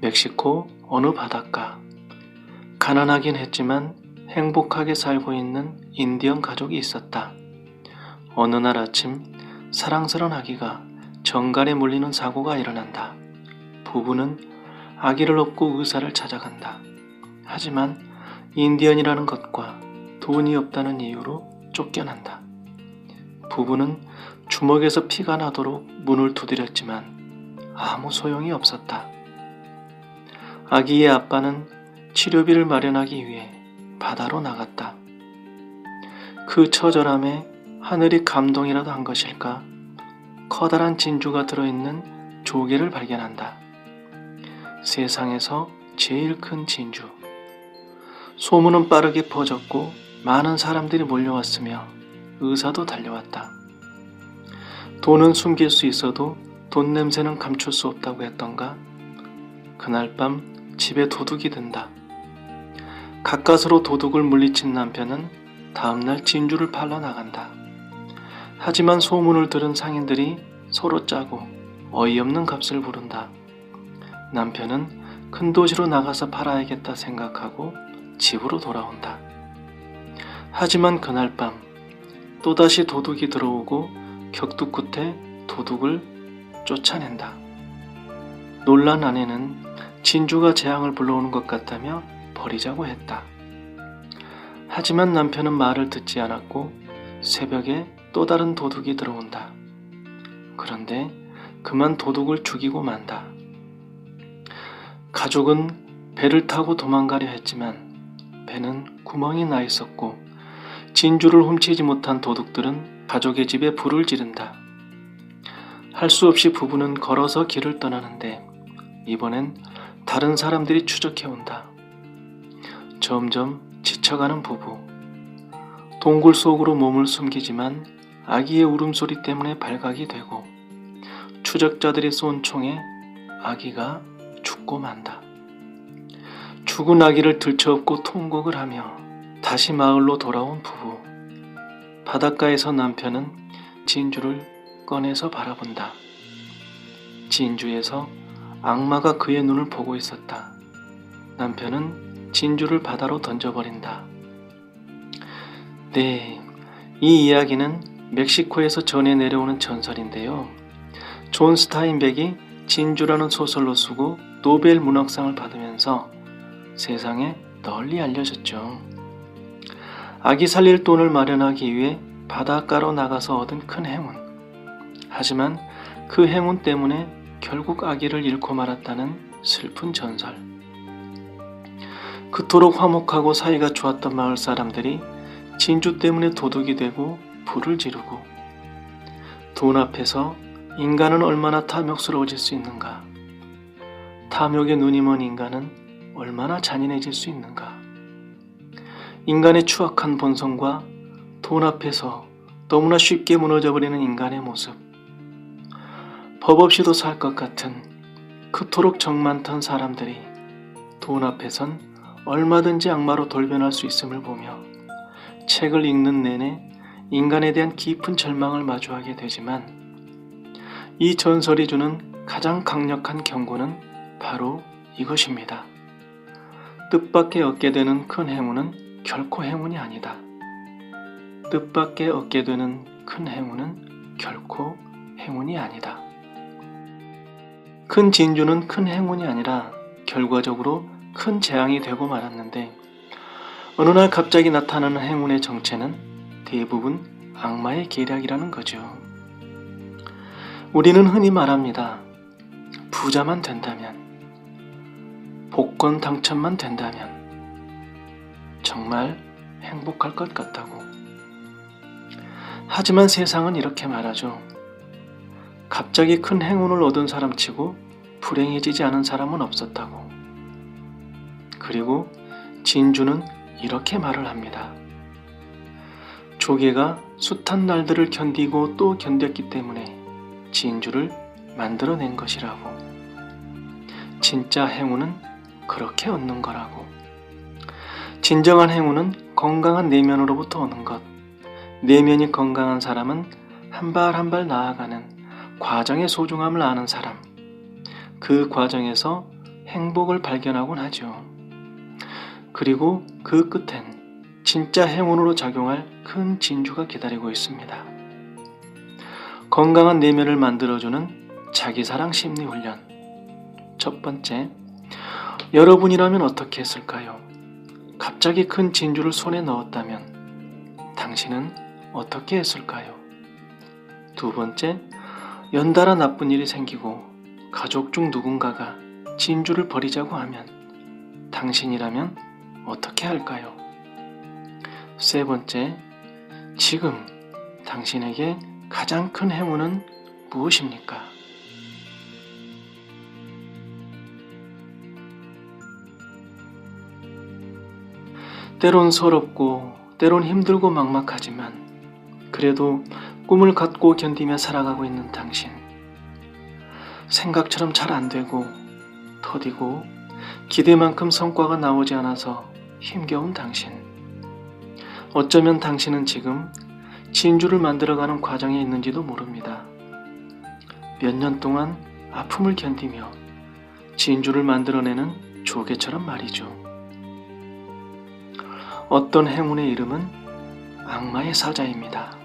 멕시코 어느 바닷가. 가난하긴 했지만 행복하게 살고 있는 인디언 가족이 있었다. 어느 날 아침 사랑스러운 아기가 정갈에 물리는 사고가 일어난다. 부부는 아기를 업고 의사를 찾아간다. 하지만 인디언이라는 것과 돈이 없다는 이유로 쫓겨난다. 부부는 주먹에서 피가 나도록 문을 두드렸지만 아무 소용이 없었다. 아기의 아빠는 치료비를 마련하기 위해 바다로 나갔다. 그 처절함에 하늘이 감동이라도 한 것일까? 커다란 진주가 들어있는 조개를 발견한다. 세상에서 제일 큰 진주. 소문은 빠르게 퍼졌고 많은 사람들이 몰려왔으며 의사도 달려왔다. 돈은 숨길 수 있어도 돈 냄새는 감출 수 없다고 했던가? 그날 밤 집에 도둑이 든다. 가까스로 도둑을 물리친 남편은 다음날 진주를 팔러 나간다. 하지만 소문을 들은 상인들이 서로 짜고 어이없는 값을 부른다. 남편은 큰 도시로 나가서 팔아야겠다 생각하고 집으로 돌아온다. 하지만 그날 밤 또다시 도둑이 들어오고 격투 끝에 도둑을 쫓아낸다. 놀란 아내는 진주가 재앙을 불러오는 것 같다며 버리자고 했다. 하지만 남편은 말을 듣지 않았고 새벽에 또 다른 도둑이 들어온다. 그런데 그만 도둑을 죽이고 만다. 가족은 배를 타고 도망가려 했지만 배는 구멍이 나 있었고 진주를 훔치지 못한 도둑들은 가족의 집에 불을 지른다. 할 수 없이 부부는 걸어서 길을 떠나는데 이번엔 다른 사람들이 추적해온다. 점점 지쳐가는 부부. 동굴 속으로 몸을 숨기지만 아기의 울음소리 때문에 발각이 되고 추적자들이 쏜 총에 아기가 죽고 만다. 죽은 아기를 들쳐업고 통곡을 하며 다시 마을로 돌아온 부부. 바닷가에서 남편은 진주를 꺼내서 바라본다. 진주에서 악마가 그의 눈을 보고 있었다. 남편은 진주를 바다로 던져버린다. 네, 이 이야기는 멕시코에서 전해 내려오는 전설인데요. 존 스타인백이 진주라는 소설로 쓰고 노벨 문학상을 받으면서 세상에 널리 알려졌죠. 아기 살릴 돈을 마련하기 위해 바닷가로 나가서 얻은 큰 행운. 하지만 그 행운 때문에 결국 아기를 잃고 말았다는 슬픈 전설. 그토록 화목하고 사이가 좋았던 마을 사람들이 진주 때문에 도둑이 되고 불을 지르고 돈 앞에서 인간은 얼마나 탐욕스러워질 수 있는가? 탐욕에 눈이 먼 인간은 얼마나 잔인해질 수 있는가? 인간의 추악한 본성과 돈 앞에서 너무나 쉽게 무너져버리는 인간의 모습. 법 없이도 살 것 같은 그토록 정 많던 사람들이 돈 앞에선 얼마든지 악마로 돌변할 수 있음을 보며 책을 읽는 내내 인간에 대한 깊은 절망을 마주하게 되지만 이 전설이 주는 가장 강력한 경고는 바로 이것입니다. 뜻밖의 얻게 되는 큰 행운은 결코 행운이 아니다. 뜻밖의 얻게 되는 큰 행운은 결코 행운이 아니다. 큰 진주는 큰 행운이 아니라 결과적으로 큰 재앙이 되고 말았는데 어느 날 갑자기 나타나는 행운의 정체는 대부분 악마의 계략이라는 거죠. 우리는 흔히 말합니다. 부자만 된다면, 복권 당첨만 된다면 정말 행복할 것 같다고. 하지만 세상은 이렇게 말하죠. 갑자기 큰 행운을 얻은 사람치고 불행해지지 않은 사람은 없었다고. 그리고 진주는 이렇게 말을 합니다. 조개가 숱한 날들을 견디고 또 견뎠기 때문에 진주를 만들어낸 것이라고. 진짜 행운은 그렇게 얻는 거라고. 진정한 행운은 건강한 내면으로부터 오는 것. 내면이 건강한 사람은 한 발 한 발 나아가는 과정의 소중함을 아는 사람. 그 과정에서 행복을 발견하곤 하죠. 그리고 그 끝엔 진짜 행운으로 작용할 큰 진주가 기다리고 있습니다. 건강한 내면을 만들어주는 자기사랑 심리 훈련. 첫 번째, 여러분이라면 어떻게 했을까요? 갑자기 큰 진주를 손에 넣었다면 당신은 어떻게 했을까요? 두 번째, 연달아 나쁜 일이 생기고 가족 중 누군가가 진주를 버리자고 하면 당신이라면 어떻게 할까요? 세 번째, 지금 당신에게 가장 큰 행운은 무엇입니까? 때론 서럽고 때론 힘들고 막막하지만 그래도 꿈을 갖고 견디며 살아가고 있는 당신. 생각처럼 잘 안되고 더디고 기대만큼 성과가 나오지 않아서 힘겨운 당신. 어쩌면 당신은 지금 진주를 만들어가는 과정에 있는지도 모릅니다. 몇 년 동안 아픔을 견디며 진주를 만들어내는 조개처럼 말이죠. 어떤 행운의 이름은 악마의 사자입니다.